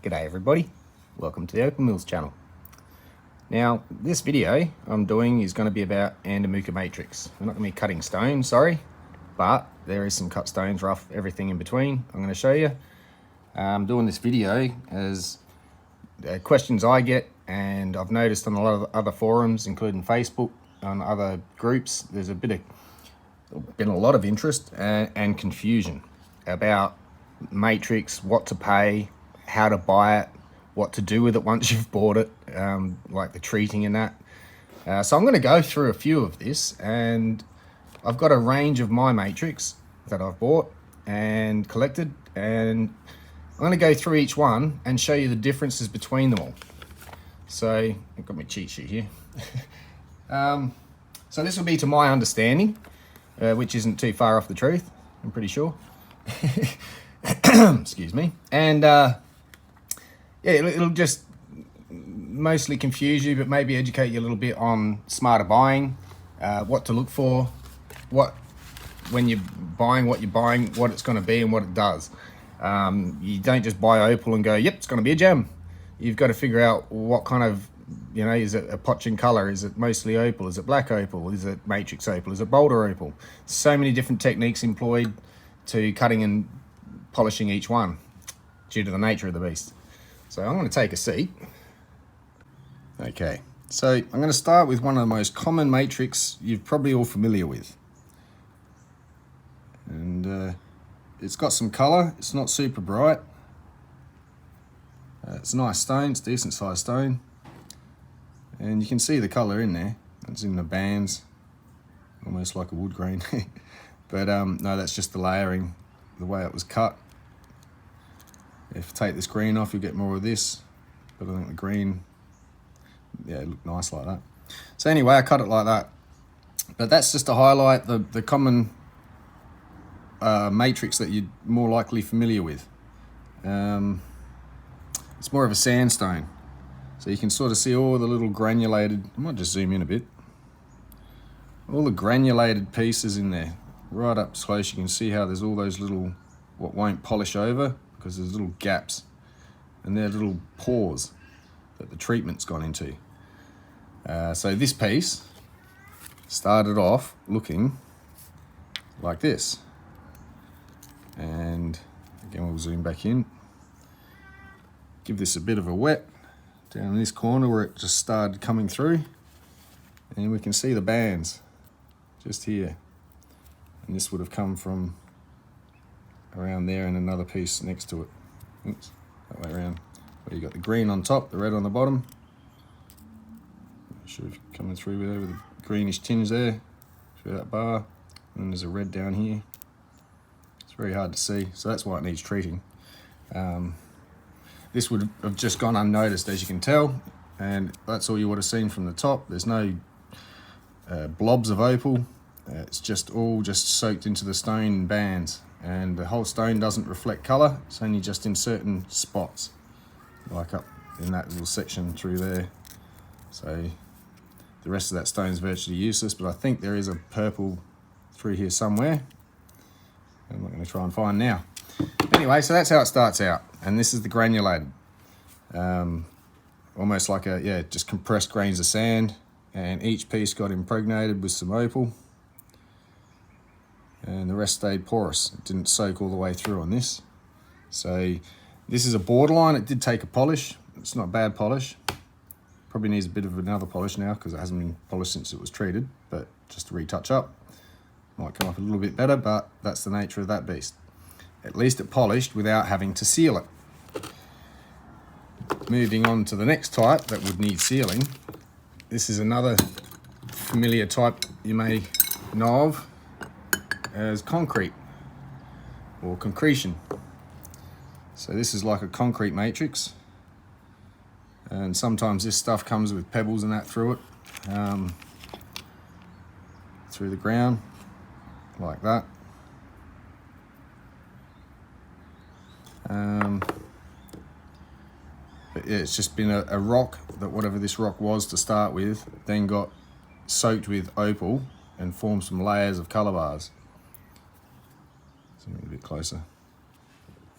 G'day everybody, welcome to the Opal Mills channel. Now this video I'm doing is going to be about Andamooka Matrix. We're not going to be cutting stone, sorry, but there is some cut stones, rough, everything in between I'm going to show you. I'm doing this video as questions I get, and I've noticed on a lot of other forums, including Facebook, on other groups, there's been a lot of interest and confusion about Matrix, what to pay, how to buy it, what to do with it once you've bought it, like the treating and that. So I'm going to go through a few of this, and I've got a range of my Matrix that I've bought and collected, and I'm going to go through each one and show you the differences between them all. So I've got my cheat sheet here. So this will be to my understanding, which isn't too far off the truth, I'm pretty sure. Excuse me. And yeah, it'll just mostly confuse you, but maybe educate you a little bit on smarter buying, what to look for, when you're buying, what it's going to be and what it does. You don't just buy Opal and go, yep, it's going to be a gem. You've got to figure out what kind of, is it a potching color? Is it mostly Opal? Is it black Opal? Is it Matrix Opal? Is it boulder Opal? So many different techniques employed to cutting and polishing each one due to the nature of the beast. So I'm going to take a seat. Okay, so I'm going to start with one of the most common Matrix you're probably all familiar with. And it's got some color, it's not super bright. It's a nice stone, it's a decent sized stone. And you can see the color in there, it's in the bands, almost like a wood grain. But no, that's just the layering, the way it was cut. If you take this green off, you'll get more of this, but I think the green, yeah, it looked nice like that. So anyway, I cut it like that. But that's just to highlight the common matrix that you're more likely familiar with. It's more of a sandstone. So you can sort of see all the little granulated, I might just zoom in a bit, all the granulated pieces in there. Right up close you can see how there's all those little, what won't polish over, because there's little gaps, and they're little pores that the treatment's gone into. So this piece started off looking like this. And again, we'll zoom back in. Give this a bit of a wet down in this corner where it just started coming through. And we can see the bands just here. And this would have come from around there and another piece next to it. Oops, that way around. Where you got the green on top, the red on the bottom. Should have coming through with the greenish tinge there, through that bar. And there's a red down here. It's very hard to see, so that's why it needs treating. This would have just gone unnoticed, as you can tell, and that's all you would have seen from the top. There's no blobs of opal. It's just all soaked into the stone in bands, and the whole stone doesn't reflect color. It's only just in certain spots, like up in that little section through there. So the rest of that stone is virtually useless, but I think there is a purple through here somewhere. I'm not going to try and find now. Anyway, so that's how it starts out, and this is the granulated, almost like just compressed grains of sand, and each piece got impregnated with some opal, and the rest stayed porous. It didn't soak all the way through on this. So this is a borderline. It did take a polish. It's not bad polish. Probably needs a bit of another polish now because it hasn't been polished since it was treated, but just to retouch up. Might come up a little bit better, but that's the nature of that beast. At least it polished without having to seal it. Moving on to the next type that would need sealing. This is another familiar type you may know of as concrete or concretion. So this is like a concrete matrix, and sometimes this stuff comes with pebbles and that through it, through the ground like that. But yeah, it's just been a rock that whatever this rock was to start with then got soaked with opal and formed some layers of color bars. Zoom in a bit closer.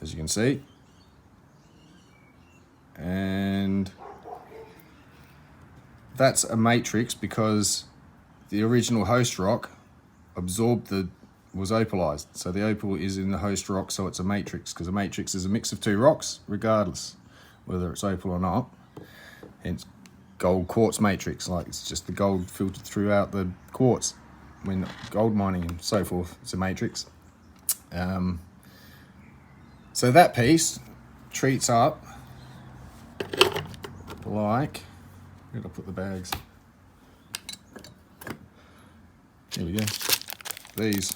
As you can see, and that's a matrix because the original host rock was opalized. So the opal is in the host rock, so it's a matrix, because a matrix is a mix of two rocks, regardless whether it's opal or not. Hence gold quartz matrix, like it's just the gold filtered throughout the quartz when gold mining and so forth. It's a matrix. So that piece treats up like, where did I put the bags? Here we go. These.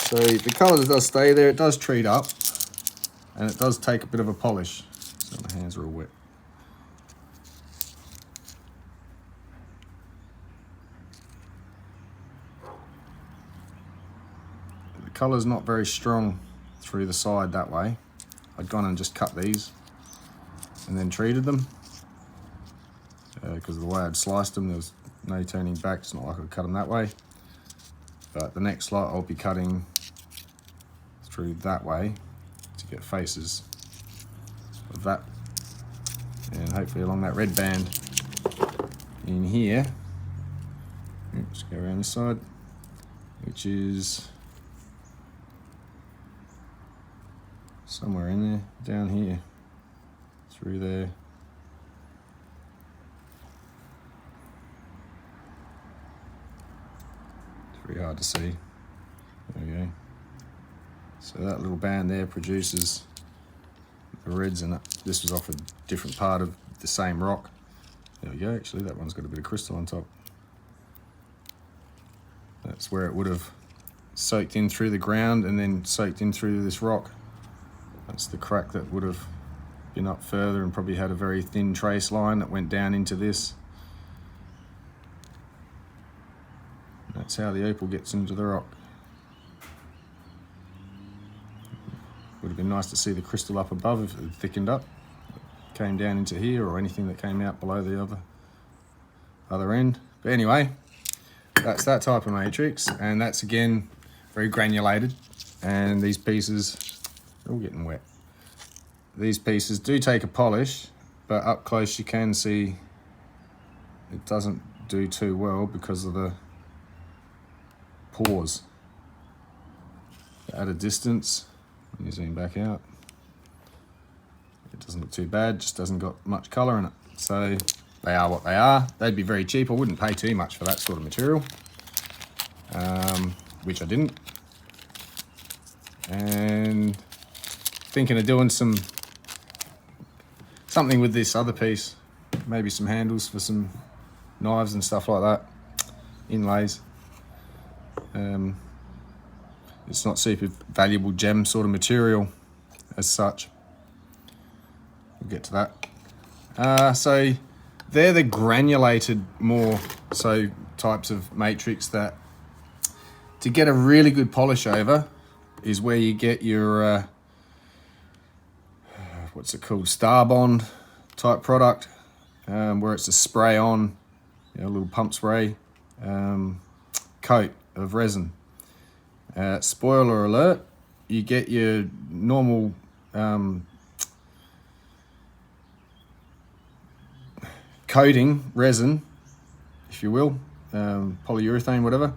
So the colour does stay there, it does treat up, and it does take a bit of a polish. So my hands are all wet. The colour's not very strong through the side that way. I'd gone and just cut these and then treated them because of the way I'd sliced them. There was no turning back. It's not like I'd cut them that way. But the next lot I'll be cutting through that way to get faces of that, and hopefully along that red band in here. Let's go around this side, which is somewhere in there, down here, through there. It's very hard to see. There we go. So that little band there produces the reds, and this was off a different part of the same rock. There we go, actually that one's got a bit of crystal on top. That's where it would have soaked in through the ground and then soaked in through this rock. That's the crack that would have been up further and probably had a very thin trace line that went down into this. That's how the opal gets into the rock. Would have been nice to see the crystal up above if it had thickened up, came down into here, or anything that came out below the other end. But anyway, that's that type of matrix, and that's again very granulated, and these pieces are all getting wet. These pieces do take a polish, but up close you can see it doesn't do too well because of the pores. At a distance, when you zoom back out, it doesn't look too bad, just doesn't got much colour in it. So they are what they are. They'd be very cheap. I wouldn't pay too much for that sort of material, which I didn't. And thinking of doing something with this other piece, maybe some handles for some knives and stuff like that, inlays. It's not super valuable gem sort of material as such. We'll get to that. So they're the granulated more so types of matrix that to get a really good polish over is where you get your what's it called, Starbond type product, where it's a spray on, a little pump spray coat of resin. Spoiler alert, you get your normal coating resin, if you will, polyurethane, whatever.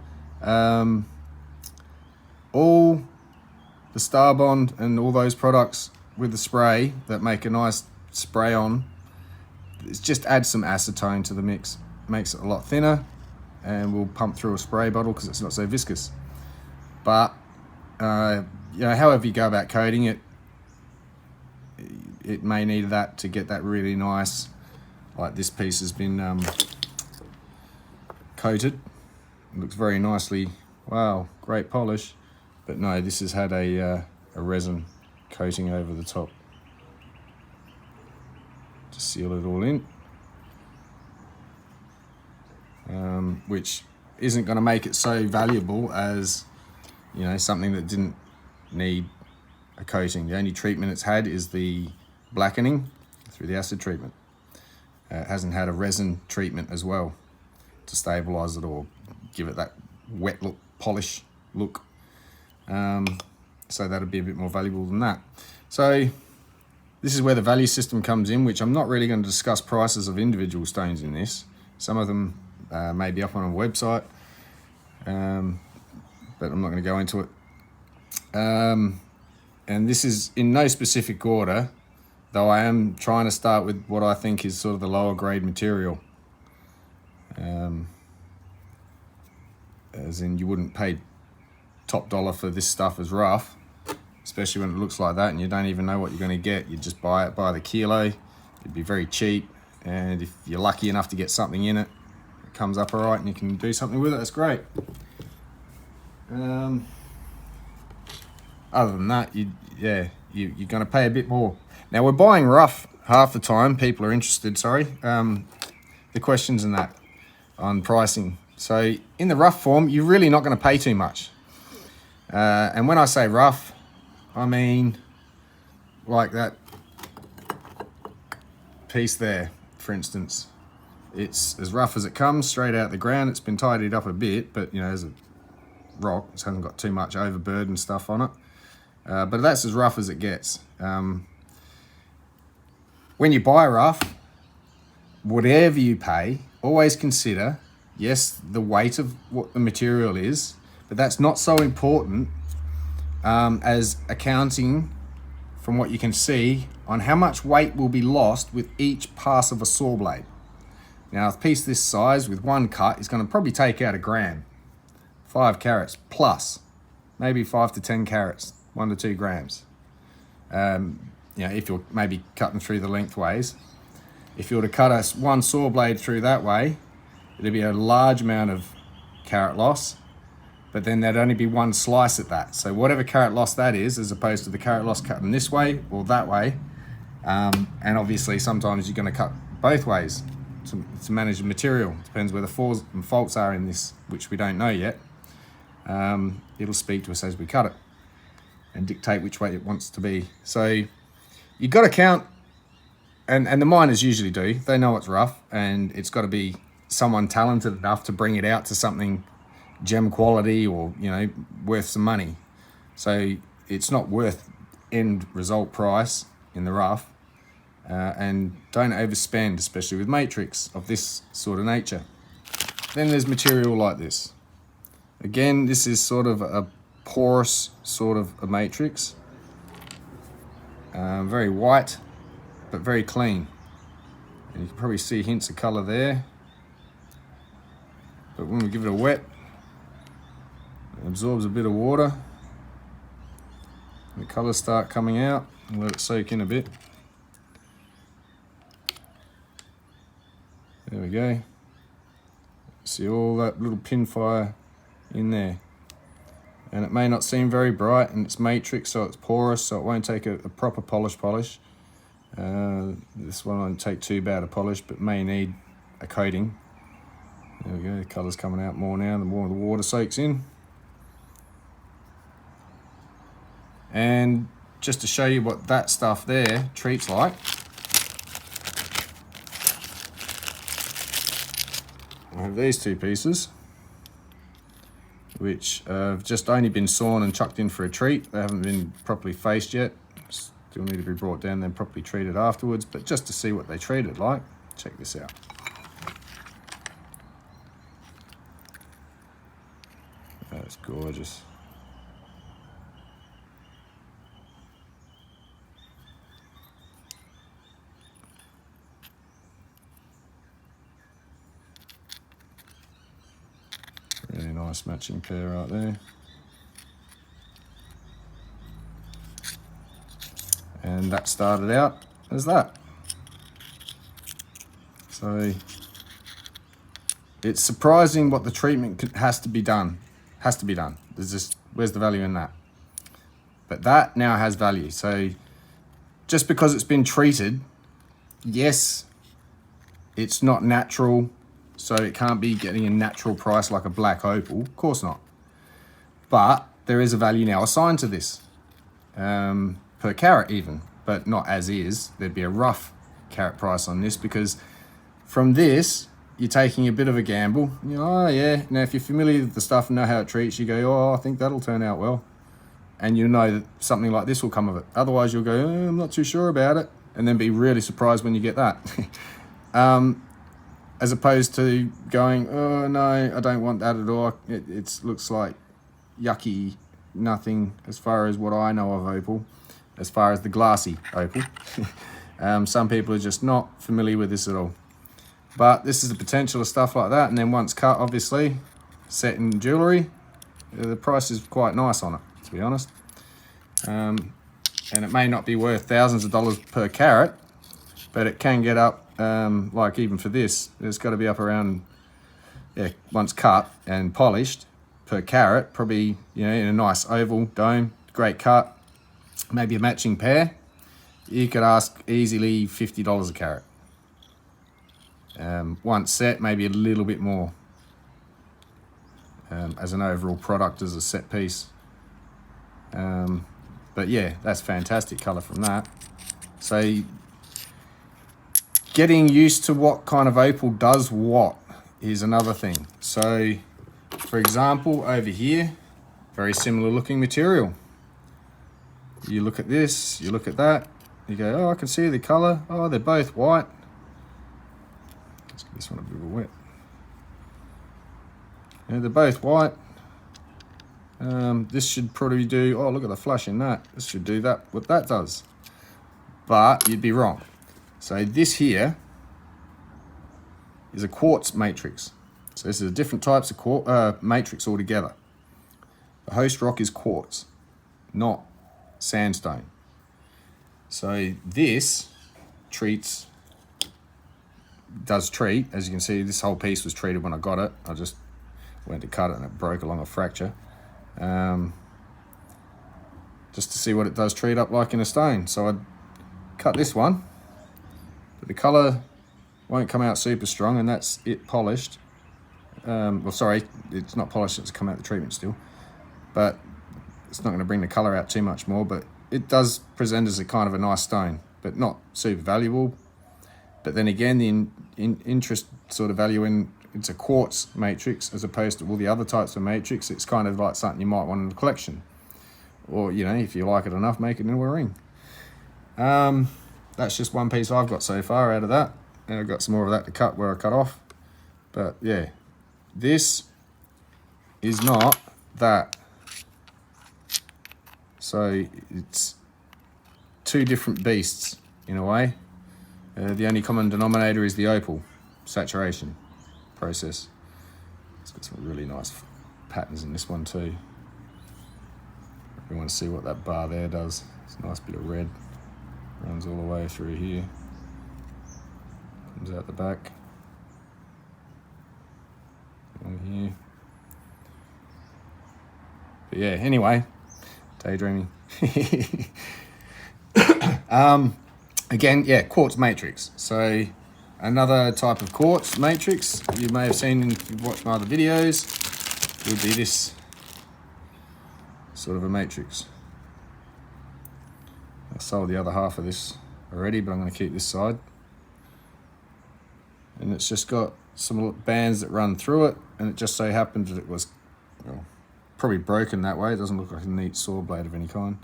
All the Starbond and all those products with the spray that make a nice spray on, it's just add some acetone to the mix, makes it a lot thinner, and we'll pump through a spray bottle because it's not so viscous. But however you go about coating it, it may need that to get that really nice, like this piece has been coated. It looks very nicely, wow, great polish. But no, this has had a resin coating over the top to seal it all in, which isn't going to make it so valuable as something that didn't need a coating. The only treatment it's had is the blackening through the acid treatment. It hasn't had a resin treatment as well to stabilize it or give it that wet look, polish look. So that'd be a bit more valuable than that. So This is where the value system comes in, which I'm not really going to discuss prices of individual stones in this. Some of them may be up on a website, but I'm not going to go into it. And this is in no specific order, though I am trying to start with what I think is sort of the lower grade material. As in, you wouldn't pay top dollar for this stuff as rough, especially when it looks like that and you don't even know what you're going to get. You just buy it by the kilo. It'd be very cheap, and if you're lucky enough to get something in it, it comes up all right and you can do something with it. That's great. Other than that, you're going to pay a bit more. Now, we're buying rough half the time. People are interested, the questions and that on pricing. So in the rough form, you're really not going to pay too much. And when I say rough, I mean like that piece there, for instance. It's as rough as it comes, straight out the ground. It's been tidied up a bit, but you know, as a rock, it hasn't got too much overburden stuff on it. But that's as rough as it gets. When you buy rough, whatever you pay, always consider, yes, the weight of what the material is, but that's not so important as accounting from what you can see on how much weight will be lost with each pass of a saw blade. Now, a piece this size with one cut is going to probably take out 1 gram, 5 carats plus, maybe 5 to 10 carats, 1 to 2 grams. You know, if you're maybe cutting through the lengthways. If you were to cut one saw blade through that way, it'd be a large amount of carat loss, but then there'd only be one slice at that. So whatever carat loss that is, as opposed to the carat loss cutting this way or that way, and obviously sometimes you're going to cut both ways to manage the material. Depends where the falls and faults are in this, which we don't know yet. It'll speak to us as we cut it and dictate which way it wants to be. So you've got to count, and the miners usually do. They know it's rough, and it's got to be someone talented enough to bring it out to something gem quality or, you know, worth some money. So it's not worth end result price in the rough. And don't overspend, especially with matrix of this sort of nature. Then there's material like this. Again, this is sort of a porous sort of a matrix. Very white, but very clean. And you can probably see hints of color there. But when we give it a wet, it absorbs a bit of water. The colors start coming out, and let it soak in a bit. There we go. See all that little pin fire in there. And it may not seem very bright, and it's matrix, so it's porous, so it won't take a proper polish. This one won't take too bad a polish, but may need a coating. There we go, the colour's coming out more now, the more the water soaks in. And just to show you what that stuff there treats like, I have these two pieces, which have just only been sawn and chucked in for a treat. They haven't been properly faced yet. Still need to be brought down, then properly treated afterwards, but just to see what they treated like, check this out. That's gorgeous. Really nice matching pair right there. And that started out as that. So it's surprising what the treatment has to be done. There's just, where's the value in that? But that now has value. So just because it's been treated, yes, it's not natural, so it can't be getting a natural price like a black opal. Of course not. But there is a value now assigned to this, per carat even, but not as is. There'd be a rough carat price on this, because from this, you're taking a bit of a gamble. You know, oh yeah, now if you're familiar with the stuff and know how it treats, you go, oh, I think that'll turn out well. and you know that something like this will come of it. Otherwise you'll go, I'm not too sure about it, and then be really surprised when you get that. As opposed to going, oh no, I don't want that at all. It looks like yucky nothing as far as what I know of opal, as far as the glassy opal. Some people are just not familiar with this at all. But this is the potential of stuff like that, and then once cut, obviously, set in jewellery, the price is quite nice on it, to be honest. And it may not be worth thousands of dollars per carat, but it can get up, like even for this, it's got to be up around, yeah, once cut and polished, per carat, probably, you know, in a nice oval dome, great cut, maybe a matching pair, you could ask easily $50 a carat. Once set, maybe a little bit more as an overall product, as a set piece. But yeah, that's fantastic colour from that. So getting used to what kind of opal does what is another thing. So for example, over here, very similar looking material. You look at this, you look at that, you go, oh, I can see the colour. Oh, they're both white. Let's get this one a bit wet. Yeah, they're both white. This should probably do, oh, look at the flush in that. This should do that, what that does. But you'd be wrong. So this here is a quartz matrix. So this is different types of matrix altogether. The host rock is quartz, not sandstone. So this does treat, as you can see, this whole piece was treated when I got it. I just went to cut it and it broke along a fracture. Just to see what it does treat up like in a stone. So I cut this one, but the colour won't come out super strong, and that's it polished. Well, sorry, it's not polished, it's come out the treatment still, but it's not going to bring the colour out too much more, but it does present as a kind of a nice stone, but not super valuable. But then again, the interest sort of value in it's a quartz matrix as opposed to all the other types of matrix. It's kind of like something you might want in a collection, or, you know, if you like it enough, make it into a ring. That's just one piece I've got so far out of that, and I've got some more of that to cut where I cut off. But yeah, this is not that. So it's two different beasts in a way. The only common denominator is the opal saturation process. It's got some really nice patterns in this one too. If you want to see what that bar there does, it's a nice bit of red. Runs all the way through here. Comes out the back. On here. But yeah, anyway, daydreaming. Again, yeah, quartz matrix. So another type of quartz matrix you may have seen if you've watched my other videos would be this sort of a matrix. I sold the other half of this already, but I'm going to keep this side. And it's just got some bands that run through it, and it just so happened that it was, well, probably broken that way. It doesn't look like a neat saw blade of any kind.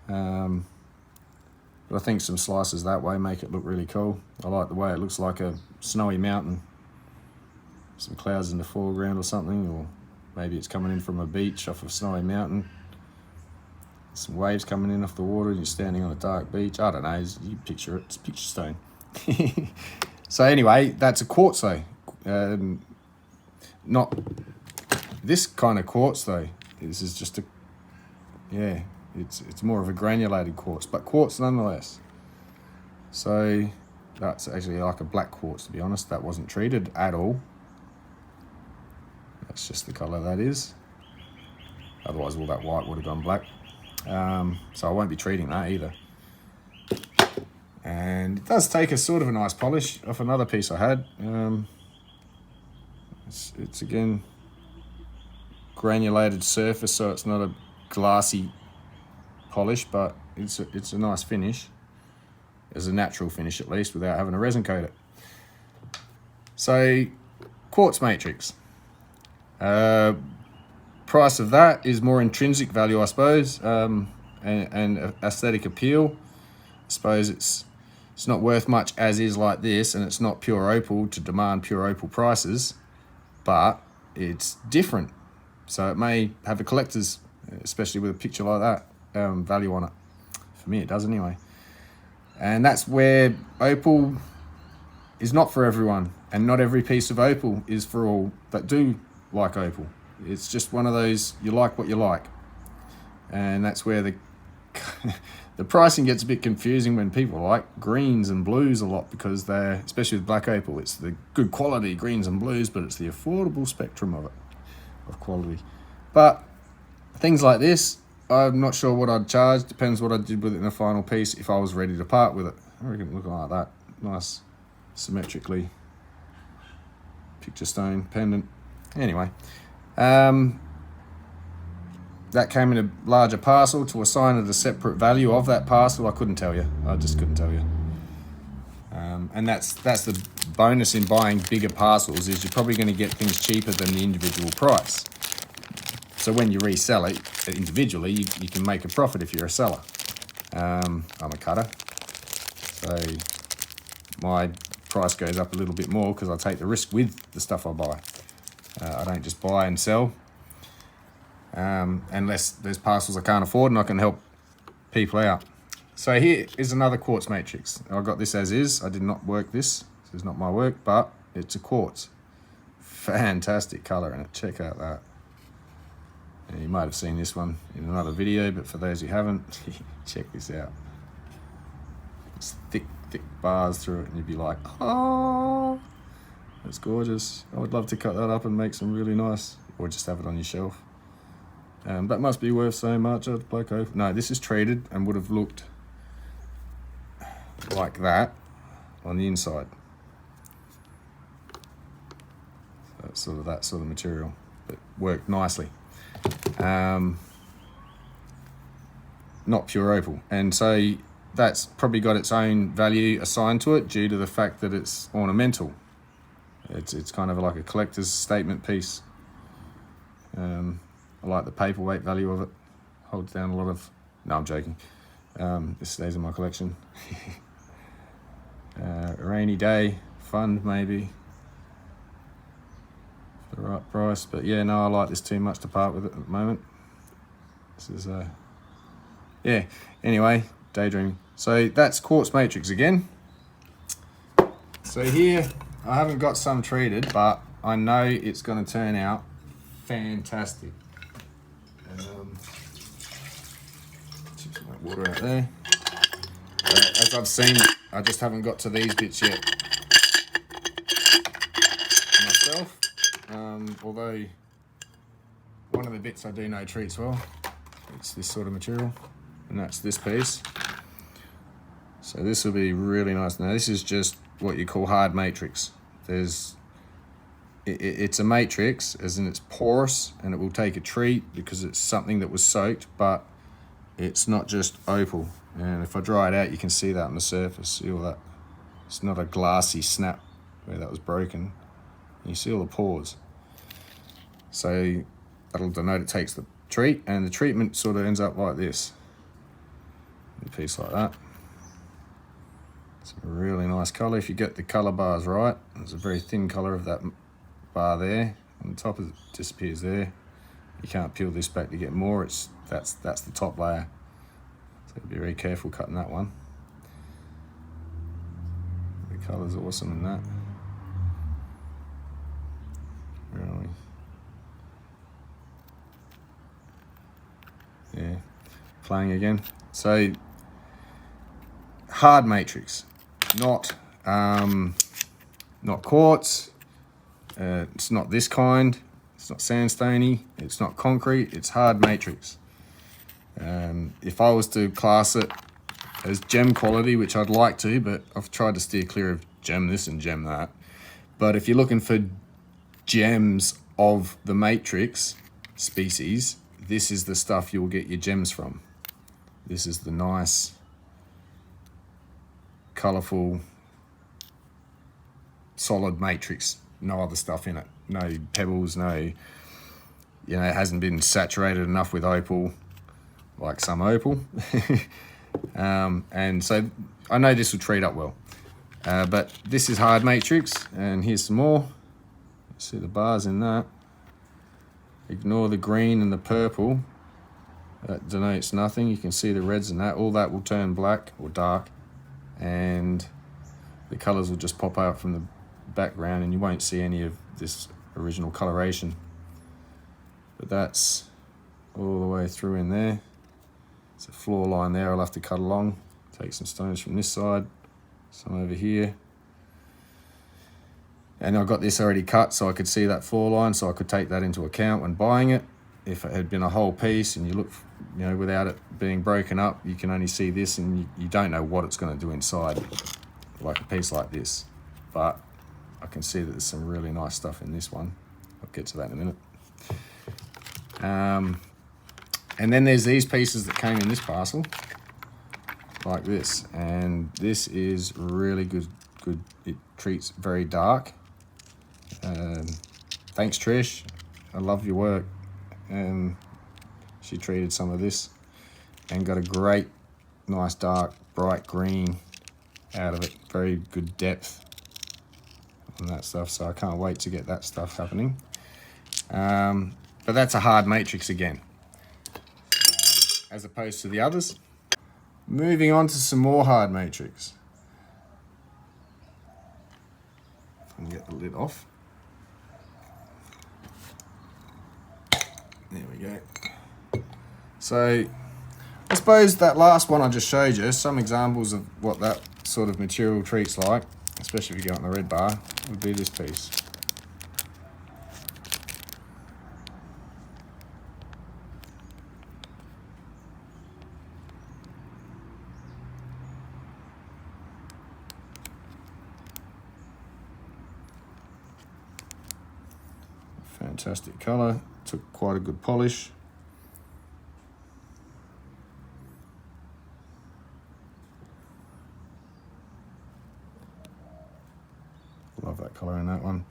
But I think some slices that way make it look really cool. I like the way it looks like a snowy mountain. Some clouds in the foreground or something, or maybe it's coming in from a beach off a snowy mountain. Some waves coming in off the water and you're standing on a dark beach. I don't know, you picture it, it's picture stone. So anyway, that's a quartz though. Not this kind of quartz though. This is just a, yeah, it's more of a granulated quartz, but quartz nonetheless. So that's actually like a black quartz, to be honest. That wasn't treated at all. That's just the colour that is. Otherwise all that white would have gone black. So I won't be treating that either. And it does take a sort of a nice polish off another piece I had. It's again granulated surface, so it's not a glassy polish, but it's a nice finish. It's a natural finish at least, without having to resin coat it. So quartz matrix. price of that is more intrinsic value, I suppose, and aesthetic appeal. I suppose it's not worth much as is like this, and it's not pure opal to demand pure opal prices, but it's different. So it may have a collector's, especially with a picture like that, value on it. For me, it does anyway. And that's where opal is not for everyone, and not every piece of opal is for all that do like opal. It's just one of those, you like what you like. And that's where the the pricing gets a bit confusing when people like greens and blues a lot, because they're, especially with black opal, it's the good quality greens and blues, but it's the affordable spectrum of it, of quality. But things like this, I'm not sure what I'd charge. Depends what I did with it in the final piece, if I was ready to part with it. I reckon looking like that, nice symmetrically picture stone pendant. Anyway, that came in a larger parcel. To assign it a separate value of that parcel, I couldn't tell you. I just couldn't tell you. And that's the bonus in buying bigger parcels, is you're probably going to get things cheaper than the individual price. So when you resell it individually, you can make a profit if you're a seller. I'm a cutter, so my price goes up a little bit more because I take the risk with the stuff I buy. I don't just buy and sell, unless there's parcels I can't afford and I can help people out. So here is another quartz matrix. I got this as is. I did not work this. This is not my work, but it's a quartz. Fantastic color in it. Check out that. And you might have seen this one in another video, but for those who haven't, check this out. It's thick bars through it, and you'd be like, oh, that's gorgeous. I would love to cut that up and make some really nice, or just have it on your shelf. That must be worth so much. Black opal. No, this is treated and would have looked like that on the inside. So it's sort of that sort of material, but worked nicely. Not pure opal, and so that's probably got its own value assigned to it due to the fact that it's ornamental. It's kind of like a collector's statement piece. I like the paperweight value of it. Holds down a lot of... No, I'm joking. This stays in my collection. A rainy day fund, maybe. For the right price. But yeah, no, I like this too much to part with it at the moment. This is... yeah, anyway, daydreaming. So that's Quartz Matrix again. So here, I haven't got some treated, but I know it's going to turn out fantastic. Chip some water out there. As I've seen, I just haven't got to these bits yet myself. Although one of the bits I do know treats well, it's this sort of material, and that's this piece. So this will be really nice. Now this is just what you call hard matrix. It's a matrix, as in it's porous, and it will take a treat because it's something that was soaked, but it's not just opal. And if I dry it out, you can see that on the surface. See all that? It's not a glassy snap where that was broken. You see all the pores. So that'll denote it takes the treat, and the treatment sort of ends up like this. A piece like that. It's a really nice color if you get the color bars right. There's a very thin color of that bar there. On the top of it disappears there. You can't peel this back to get more. That's the top layer. So be very careful cutting that one. The color's awesome in that. Really. Yeah. Playing again. So hard matrix, not quartz. It's not this kind. It's not sandstony. It's not concrete. It's hard matrix. If I was to class it as gem quality, which I'd like to, but I've tried to steer clear of gem this and gem that. But if you're looking for gems of the matrix species, this is the stuff you'll get your gems from. This is the nice, colorful, solid matrix. No other stuff in it. No pebbles, no you know, it hasn't been saturated enough with opal, like some opal. And so I know this will treat up well. But this is hard matrix, and here's some more. See the bars in that. Ignore the green and the purple. That denotes nothing. You can see the reds and that. All that will turn black or dark, and the colors will just pop out from the background, and you won't see any of this original coloration. But that's all the way through in there. It's a floor line there I'll have to cut along. Take some stones from this side, some over here. And I got this already cut so I could see that floor line, so I could take that into account when buying it. If it had been a whole piece and you look, you know, without it being broken up, you can only see this, and you don't know what it's going to do inside, like a piece like this. But I can see that there's some really nice stuff in this one. I'll get to that in a minute. And then there's these pieces that came in this parcel, like this, and this is really good. It treats very dark. Thanks, Trish. I love your work. She treated some of this and got a great, nice, dark, bright green out of it. Very good depth on that stuff, so I can't wait to get that stuff happening. But that's a hard matrix again, as opposed to the others. Moving on to some more hard matrix. If I can get the lid off. There we go. So I suppose that last one I just showed you, some examples of what that sort of material treats like, especially if you go on the red bar, would be this piece. Fantastic colour, took quite a good polish. Love that colour in that one.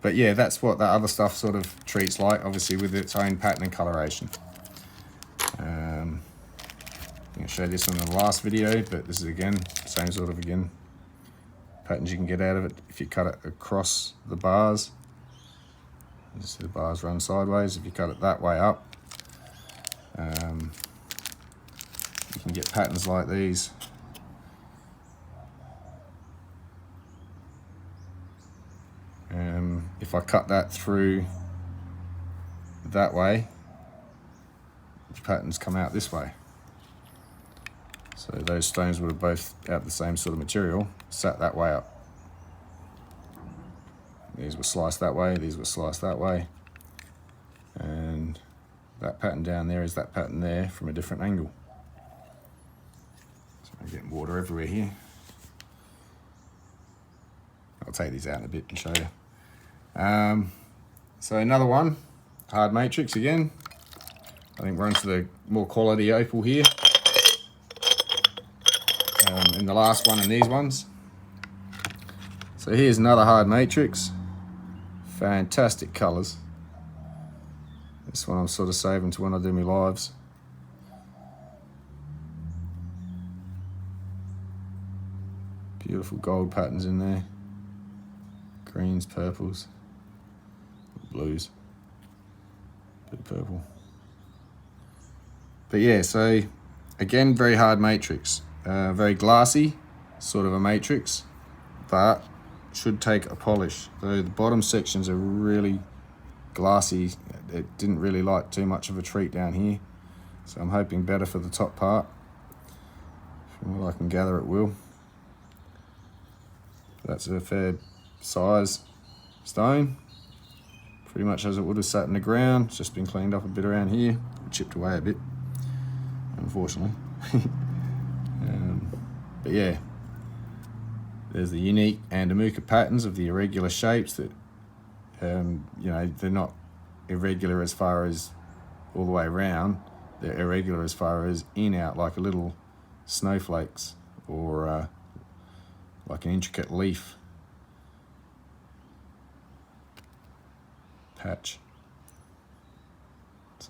But yeah, that's what that other stuff sort of treats like, obviously with its own pattern and coloration. I think I showed this one in the last video, but this is again, same sort of patterns you can get out of it if you cut it across the bars. You see the bars run sideways. If you cut it that way up, you can get patterns like these. If I cut that through that way, the patterns come out this way. So those stones would have both out the same sort of material, sat that way up. These were sliced that way, these were sliced that way. And that pattern down there is that pattern there from a different angle. So I'm getting water everywhere here. I'll take these out in a bit and show you. So another one, hard matrix again. I think we're onto the more quality opal here. In the last one and these ones. So here's another hard matrix. Fantastic colours. This one I'm sort of saving to when I do my lives. Beautiful gold patterns in there. Greens, purples, blues, bit of purple. But yeah, so again, very hard matrix. Very glassy, sort of a matrix, but should take a polish. Though the bottom sections are really glassy. It didn't really like too much of a treat down here. So I'm hoping better for the top part. From what I can gather, it will. That's a fair size stone. Pretty much as it would have sat in the ground. It's just been cleaned up a bit around here. Chipped away a bit, unfortunately. But yeah, there's the unique Andamooka patterns of the irregular shapes that, you know, they're not irregular as far as all the way around. They're irregular as far as in out, like a little snowflakes or like an intricate leaf patch.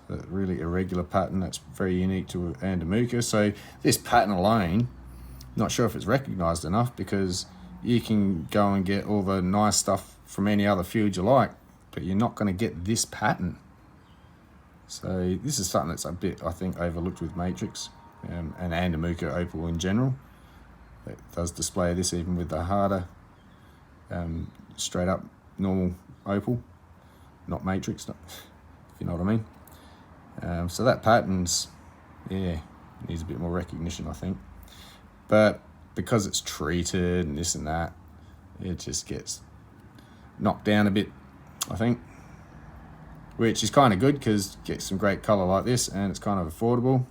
It's a really irregular pattern that's very unique to Andamooka. So this pattern alone, not sure if it's recognized enough, because you can go and get all the nice stuff from any other field you like, but you're not going to get this pattern. So this is something that's a bit, I think, overlooked with Matrix and Andamooka opal in general. It does display this even with the harder, straight up normal opal, not Matrix, if you know what I mean. So that pattern's, yeah, needs a bit more recognition, I think. But because it's treated and this and that, it just gets knocked down a bit, I think. Which is kind of good, because you get some great colour like this, and it's kind of affordable.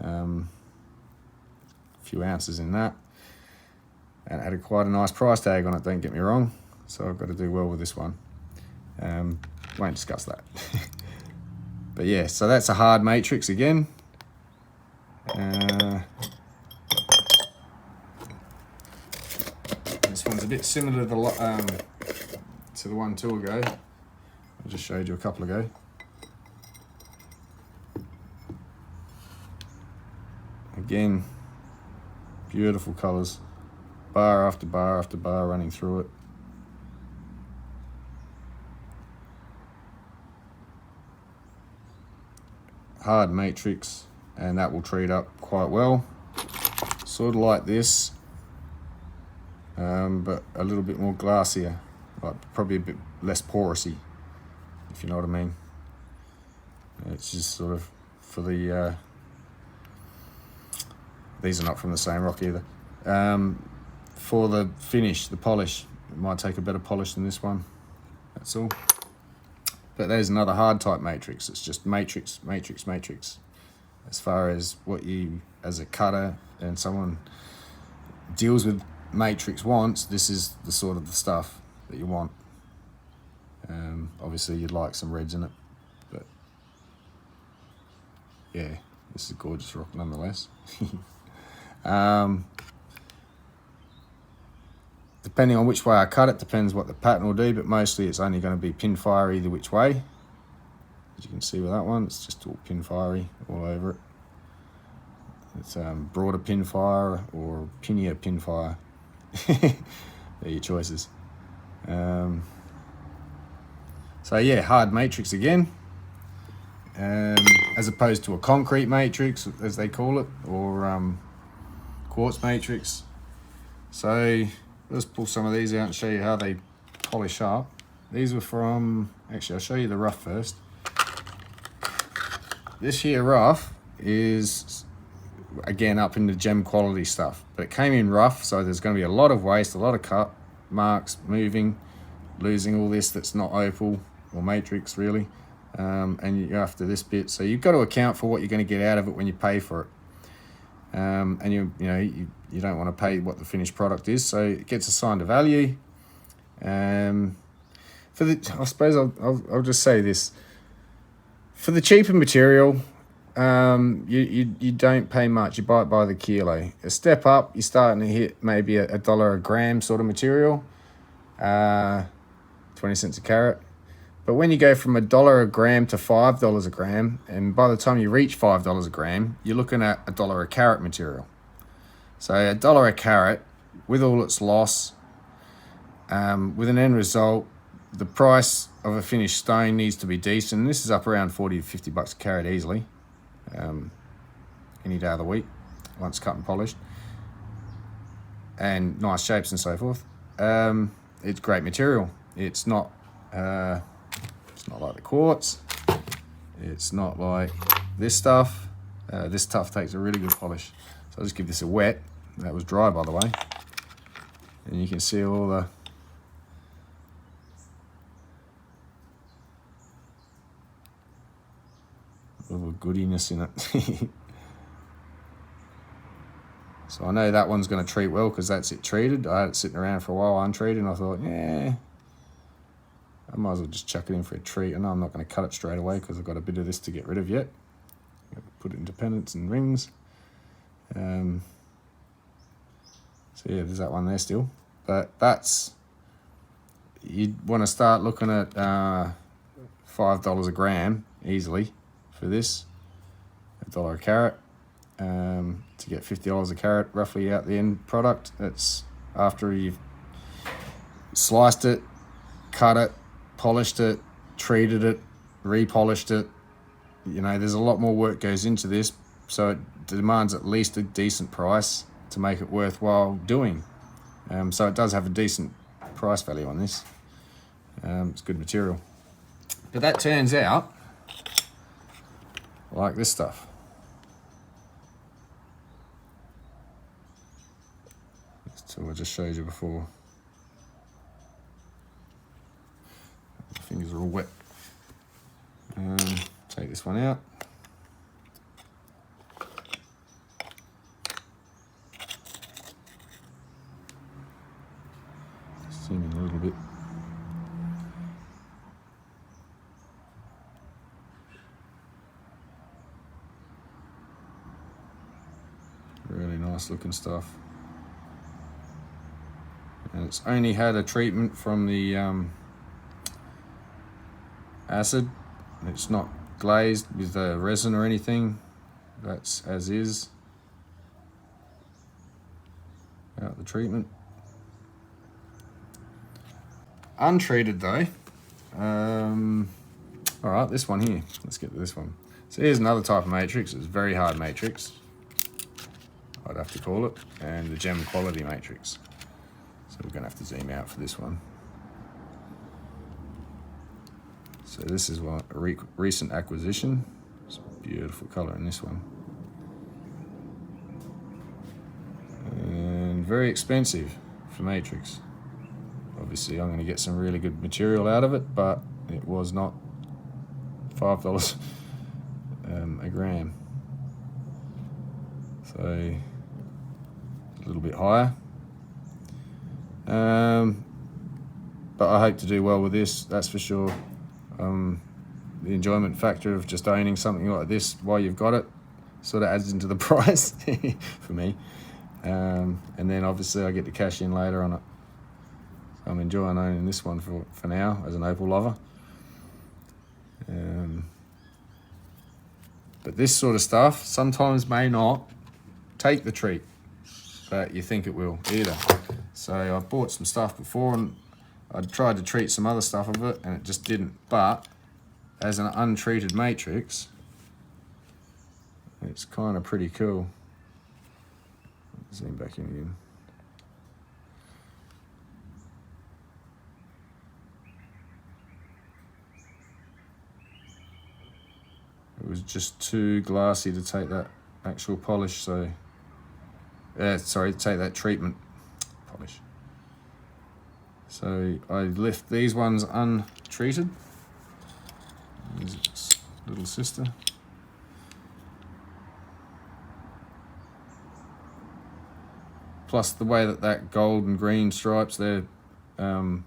A few ounces in that. And it had quite a nice price tag on it, don't get me wrong. So I've got to do well with this one. Won't discuss that. But yeah, so that's a hard matrix again. This one's a bit similar to the one two ago. I just showed you a couple ago. Again, beautiful colours. Bar after bar after bar running through it. Hard matrix, and that will treat up quite well. Sort of like this, but a little bit more glassier, like probably a bit less porousy, if you know what I mean. It's just sort of for the, these are not from the same rock either. For the finish, the polish, it might take a better polish than this one, that's all. But there's another hard type matrix. It's just matrix, matrix, matrix. As far as what you, as a cutter and someone deals with matrix wants, this is the sort of the stuff that you want. Obviously you'd like some reds in it, but yeah, this is a gorgeous rock nonetheless. Depending on which way I cut it, depends what the pattern will do, but mostly it's only going to be pin fire either which way. As you can see with that one, it's just all pin fiery all over it. It's broader pin fire or pinnier pin fire. They're your choices. So yeah, hard matrix again, as opposed to a concrete matrix, as they call it, or quartz matrix. So let's pull some of these out and show you how they polish up. These were from, actually I'll show you the rough first. This here rough is, again, up in the gem quality stuff, but it came in rough, so there's going to be a lot of waste, a lot of cut marks, moving, losing all this that's not opal or matrix really, and you're after this bit, so you've got to account for what you're going to get out of it when you pay for it. And you don't want to pay what the finished product is, so it gets assigned a value. For the, I suppose I'll just say this: for the cheaper material, you don't pay much. You buy it by the kilo. A step up, you're starting to hit maybe $1 a gram sort of material, 20 cents a carat. But when you go from $1 a gram to $5 a gram, and by the time you reach $5 a gram, you're looking at $1 a carat material. So $1 a carat, with all its loss, with an end result, the price of a finished stone needs to be decent. This is up around 40 to 50 bucks a carat easily, any day of the week, once cut and polished, and nice shapes and so forth. It's great material. It's not like the quartz. It's not like this stuff. This stuff takes a really good polish. So I'll just give this a wet. That was dry, by the way. And you can see all the little goodiness in it. So I know that one's going to treat well because that's it treated. I had it sitting around for a while untreated, and I thought, yeah, I might as well just chuck it in for a treat. I know I'm not going to cut it straight away because I've got a bit of this to get rid of yet. Put it into pendants and rings. So yeah, there's that one there still. But that's, you'd want to start looking at $5 a gram easily for this, $1 a carat, to get $50 a carat roughly out the end product. That's after you've sliced it, cut it, polished it, treated it, repolished it. You know, there's a lot more work goes into this, so it demands at least a decent price to make it worthwhile doing. So it does have a decent price value on this. It's good material. But that turns out like this stuff. So I just showed you before. My fingers are all wet. Take this one out. Zoom in a little bit. Really nice looking stuff. And it's only had a treatment from the acid. It's not glazed with resin or anything. That's as is. Out the treatment. Untreated though. All right, this one here. Let's get to this one. So here's another type of matrix. It's a very hard matrix, I'd have to call it, and the gem quality matrix. So we're going to have to zoom out for this one. So this is a recent acquisition. It's a beautiful color in this one. And very expensive for matrix. Obviously I'm going to get some really good material out of it, but it was not $5 a gram. So a little bit higher. But I hope to do well with this, that's for sure. The enjoyment factor of just owning something like this while you've got it sort of adds into the price for me. And then obviously I get to cash in later on it. So I'm enjoying owning this one for now as an opal lover. But this sort of stuff sometimes may not take the treat that you think it will either. So I've bought some stuff before and I tried to treat some other stuff of it and it just didn't. But as an untreated matrix, it's kind of pretty cool. Zoom back in again. It was just too glassy to take that actual polish, so sorry, to take that treatment polish. So I left these ones untreated. Here's its little sister. Plus the way that gold and green stripes there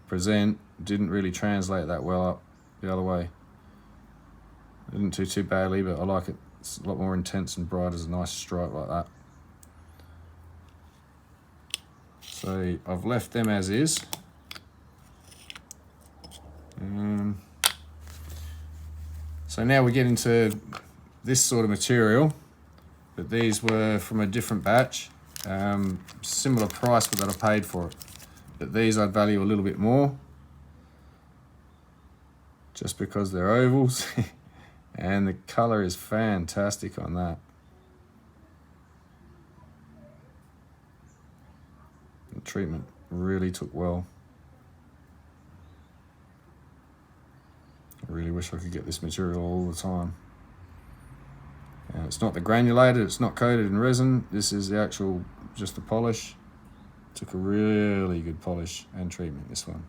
present didn't really translate that well up the other way. It didn't do too badly, but I like it. It's a lot more intense and bright as a nice stripe like that. So I've left them as is. So now we get into this sort of material, but these were from a different batch. Similar price that I paid for it, but these I'd value a little bit more just because they're ovals. And the color is fantastic on that. The treatment really took well. I really wish I could get this material all the time. And it's not the granulated, it's not coated in resin. This is the actual, just the polish. Took a really good polish and treatment, this one.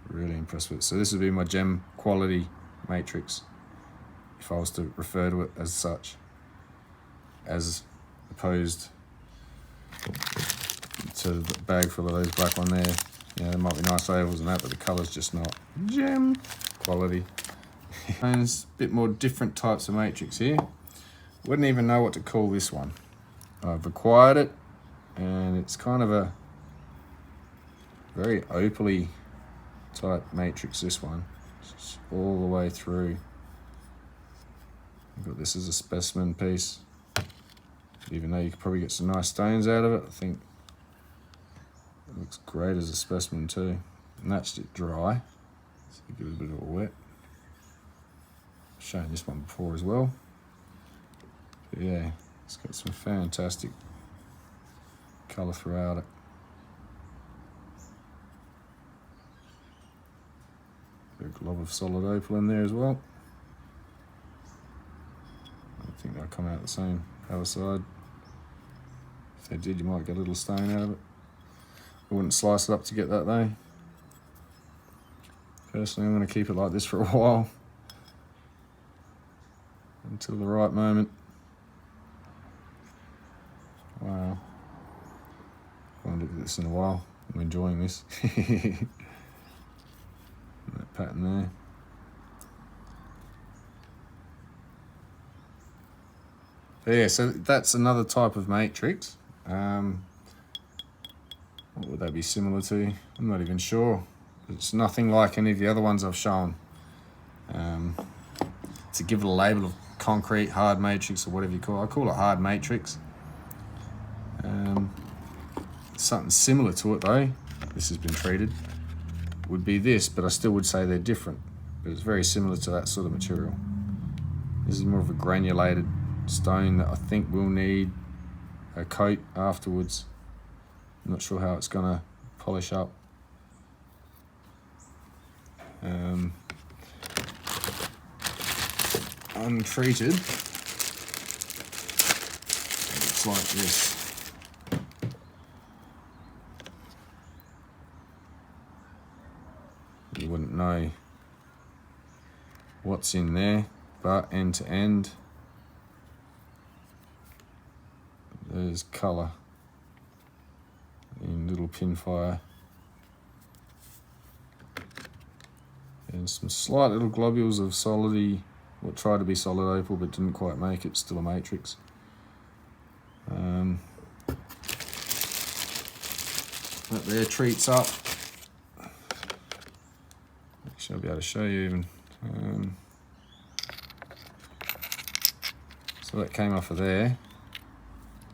Really impressed with it. So this would be my gem quality matrix, if I was to refer to it as such, as opposed to the bag full of those black one there. You know, there might be nice ovals and that, but the colour's just not gem quality. And there's a bit more different types of matrix here. Wouldn't even know what to call this one. I've acquired it, and it's kind of a very opal-y type matrix, this one. It's all the way through. I've got this as a specimen piece. Even though you could probably get some nice stones out of it, I think it looks great as a specimen too. And that's it dry, so give it a bit of a wet. I've shown this one before as well. But yeah, it's got some fantastic colour throughout it. A glob of solid opal in there as well. I don't think they'll come out the same other side. If they did, you might get a little stone out of it. I wouldn't slice it up to get that though. Personally, I'm going to keep it like this for a while. Until the right moment. Wow. I haven't looked at this in a while. I'm enjoying this. That pattern there. But yeah, so that's another type of matrix. What would that be similar to? I'm not even sure. It's nothing like any of the other ones I've shown. To give it a label of concrete, hard matrix, or whatever you call it. I call it hard matrix. Something similar to it though, this has been treated, would be this, but I still would say they're different. But it's very similar to that sort of material. This is more of a granulated stone that I think will need a coat afterwards. I'm not sure how it's gonna polish up. Untreated, it's like this. You wouldn't know what's in there, but end to end, there's colour in little pinfire. And some slight little globules of solidy, what tried to be solid opal but didn't quite make it, still a matrix. That there treats up. Actually, I'll be able to show you even. So that came off of there.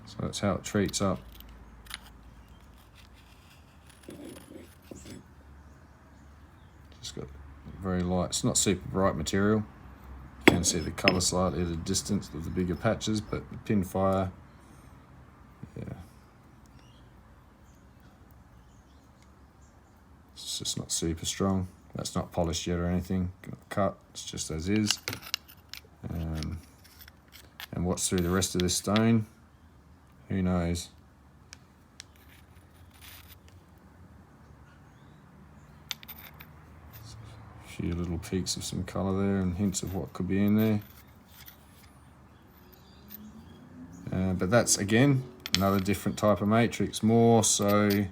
So that's how it treats up. Just got very light, it's not super bright material. You can see the colour slightly at a distance of the bigger patches, but the pin fire, yeah. It's just not super strong. That's not polished yet or anything, not cut, it's just as is. And what's through the rest of this stone, who knows. A few little peaks of some colour there and hints of what could be in there. But that's, again, another different type of matrix, more so,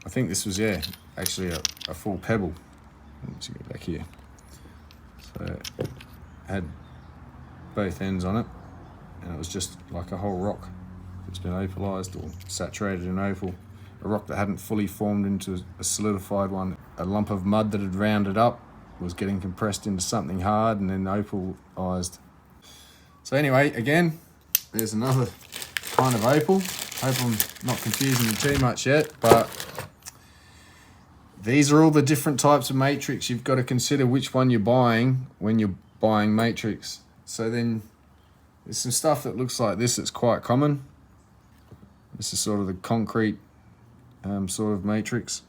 I think this was, yeah, actually a full pebble. Let's go back here. So it had both ends on it, and it was just like a whole rock that's been opalized or saturated in opal. A rock that hadn't fully formed into a solidified one. A lump of mud that had rounded up was getting compressed into something hard and then opalized. So anyway, again, there's another kind of opal. Hope I'm not confusing you too much yet, but these are all the different types of matrix. You've got to consider which one you're buying when you're buying matrix. So then there's some stuff that looks like this that's quite common. This is sort of the concrete sort of matrix.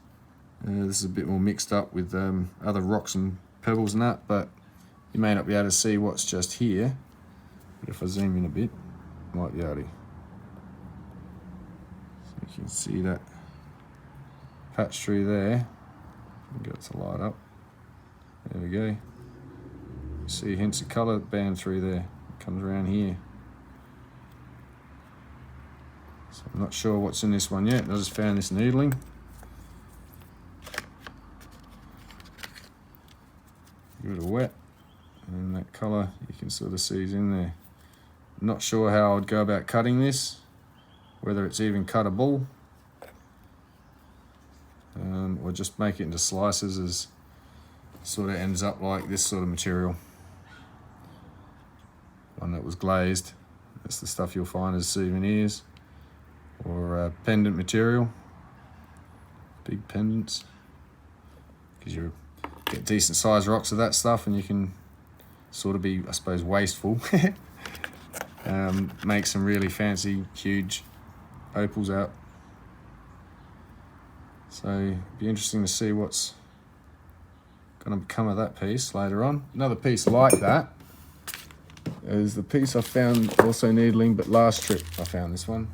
This is a bit more mixed up with other rocks and pebbles and that, but you may not be able to see what's just here. But if I zoom in a bit, I might be able to. So you can see that patch through there. Get it to light up. There we go. You see hints of colour band through there. It comes around here. So I'm not sure what's in this one yet. I just found this needling. Give it a wet, and that colour you can sort of see is in there. I'm not sure how I'd go about cutting this, whether it's even cuttable, or just make it into slices as sort of ends up like this sort of material. was glazed. That's the stuff you'll find as souvenirs or pendant material, big pendants, because you get decent sized rocks of that stuff and you can sort of be, I suppose, wasteful. Make some really fancy, huge opals out. So it'd be interesting to see what's going to become of that piece later on. Another piece like that is the piece I found also needling, but last trip I found this one.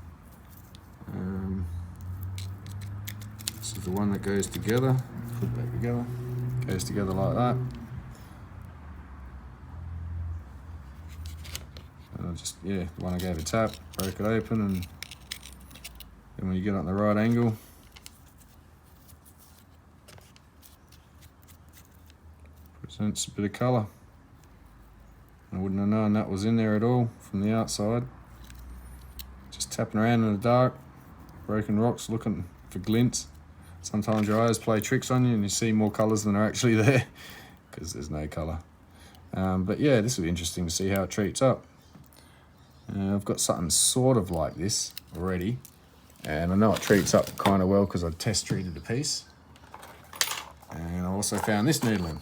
This is the one that goes together. Put it back together. Goes together like that. And I just, yeah, the one I gave a tap, broke it open, and then when you get it on the right angle, presents a bit of colour. I wouldn't have known that was in there at all from the outside. Just tapping around in the dark, broken rocks, looking for glints. Sometimes your eyes play tricks on you and you see more colours than are actually there because there's no colour. But yeah, this will be interesting to see how it treats up. I've got something sort of like this already, and I know it treats up kind of well because I test treated the piece. And I also found this needling.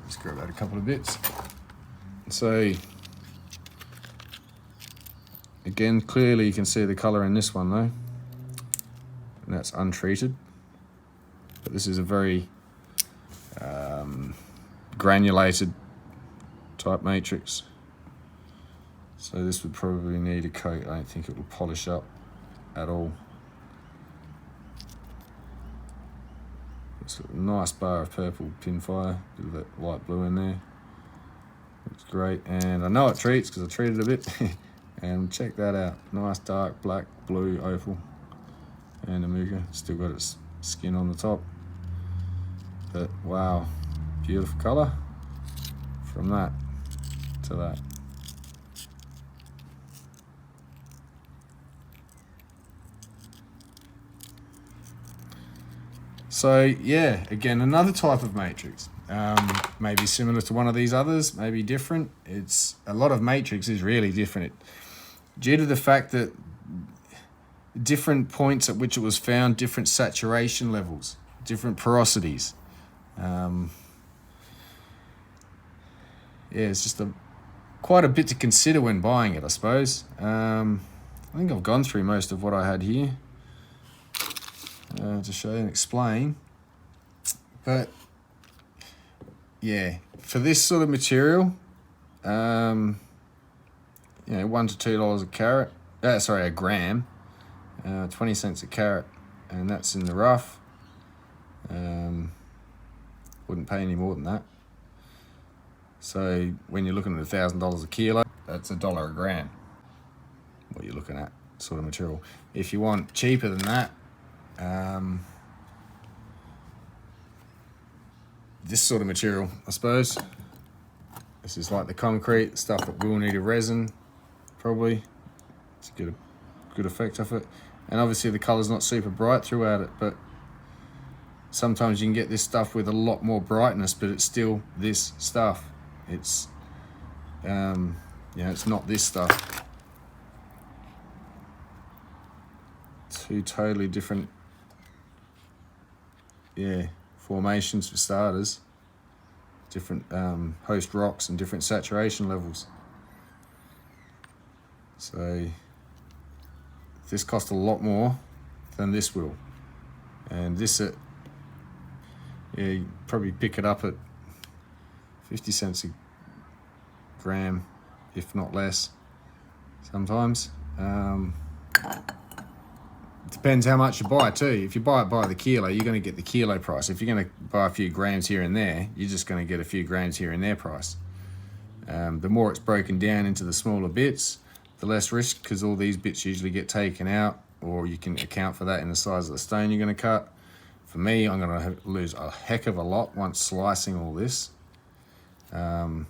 Just grab out a couple of bits. So again, clearly you can see the colour in this one though, and that's untreated. But this is a very granulated type matrix. So this would probably need a coat. I don't think it will polish up at all. It's a nice bar of purple pinfire, bit of that light blue in there. Looks great, and I know it treats because I treated a bit. And check that out, nice dark black, blue opal. Andamooka, still got its skin on the top. But wow, beautiful colour from that to that. So yeah, again, another type of matrix. Maybe similar to one of these others, maybe different. It's a lot of matrix is really different. Due to the fact that different points at which it was found, different saturation levels, different porosities. Yeah, it's just quite a bit to consider when buying it, I suppose. I think I've gone through most of what I had here to show and explain. But yeah, for this sort of material, you know, $1 to $2 a carat. Sorry, a gram. 20 cents a carat, and that's in the rough. Wouldn't pay any more than that. So when you're looking at $1,000 a kilo, that's $1 a gram. What you're looking at, sort of material. If you want cheaper than that, this sort of material, I suppose. This is like the concrete stuff that will need a resin, probably, to get a good effect of it. And obviously the colour's not super bright throughout it, but sometimes you can get this stuff with a lot more brightness, but it's still this stuff. It's, you know, it's not this stuff. Two totally different, yeah, formations for starters. Different host rocks and different saturation levels. So this cost a lot more than this will. And this at, yeah, you probably pick it up at 50 cents a gram, if not less, sometimes. Depends how much you buy too. If you buy it by the kilo, you're going to get the kilo price. If you're going to buy a few grams here and there, you're just going to get a few grams here and there price. The more it's broken down into the smaller bits, the less risk, because all these bits usually get taken out, or you can account for that in the size of the stone you're going to cut. For me, I'm going to lose a heck of a lot once slicing all this, and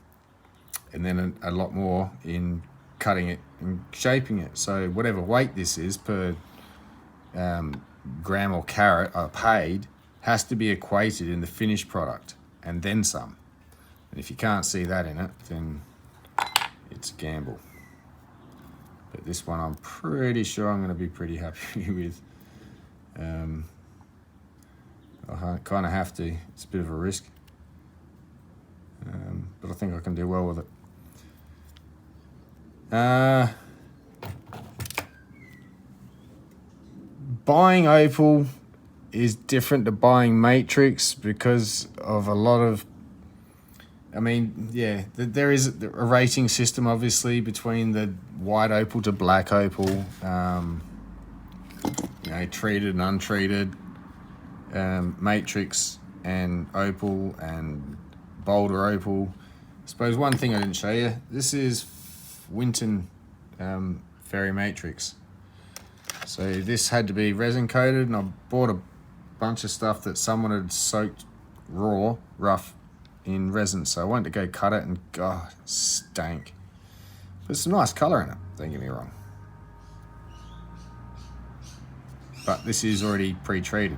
then a lot more in cutting it and shaping it. So whatever weight this is per gram or carat I paid, has to be equated in the finished product and then some. And if you can't see that in it, then it's a gamble. But this one I'm pretty sure I'm going to be pretty happy with. I kind of have to. It's a bit of a risk. But I think I can do well with it. Buying Opal is different to buying Matrix because of a lot of, I mean, yeah, there is a rating system obviously between the white Opal to black Opal, you know, treated and untreated, Matrix and Opal and Boulder Opal. I suppose one thing I didn't show you, this is Winton Fairy Matrix. So this had to be resin coated, and I bought a bunch of stuff that someone had soaked rough in resin. So I went to go cut it, and God, it stank. But there's some nice colour in it, don't get me wrong. But this is already pre-treated.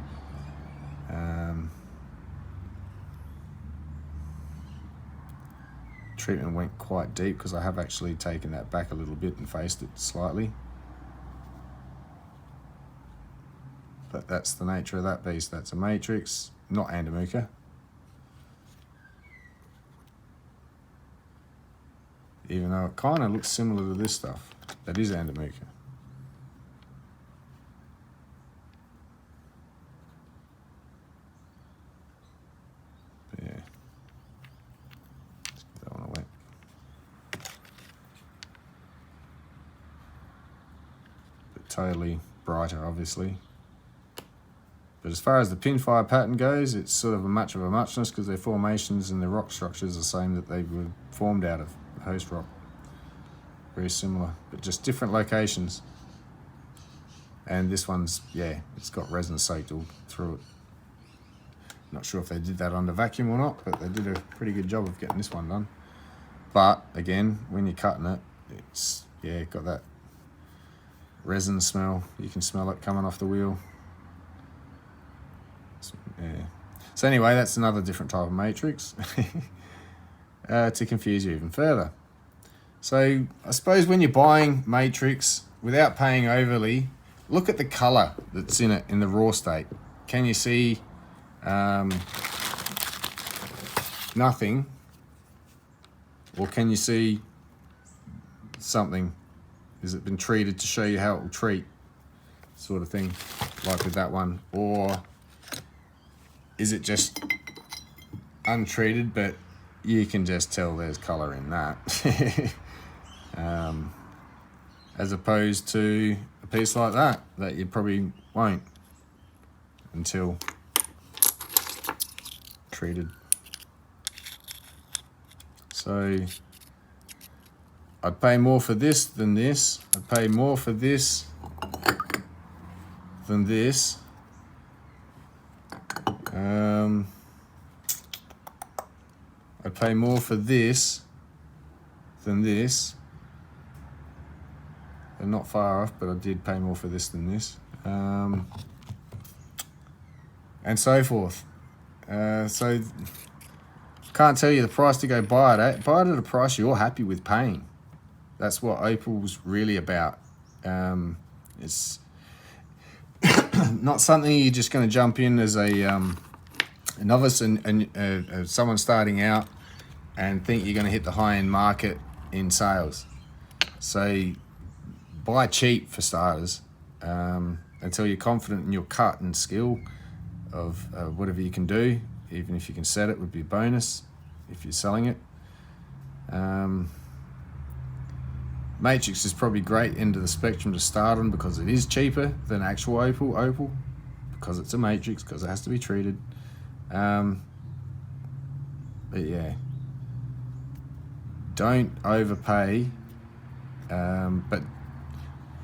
Treatment went quite deep because I have actually taken that back a little bit and faced it slightly. But that's the nature of that beast. That's a Matrix, not Andamooka. Even though it kind of looks similar to this stuff. That is Andamooka. But yeah. Let's get that one away. But totally brighter, obviously. But as far as the pinfire pattern goes, it's sort of a much of a muchness because their formations and their rock structures are the same that they were formed out of, the host rock. Very similar, but just different locations. And this one's, yeah, it's got resin soaked all through it. Not sure if they did that under vacuum or not, but they did a pretty good job of getting this one done. But again, when you're cutting it, it's, yeah, got that resin smell. You can smell it coming off the wheel. Yeah. So anyway, that's another different type of matrix to confuse you even further. So I suppose when you're buying matrix, without paying overly, look at the color that's in it in the raw state. Can you see nothing? Or can you see something? Has it been treated to show you how it will treat? Sort of thing, like with that one. Or is it just untreated, but you can just tell there's colour in that. As opposed to a piece like that you probably won't until treated. So I'd pay more for this than this. I'd pay more for this than this. I'd pay more for this than this. They're not far off, but I did pay more for this than this. And so forth. So can't tell you the price to go buy it at. Buy it at a price you're happy with paying. That's what Opal's really about. It's not something you're just going to jump in as a novice and someone starting out and think you're going to hit the high-end market in sales. So buy cheap for starters until you're confident in your cut and skill of whatever you can do. Even if you can set it, would be a bonus if you're selling it. Matrix is probably great end of the spectrum to start on because it is cheaper than actual Opal, because it's a matrix, because it has to be treated. But yeah, don't overpay, but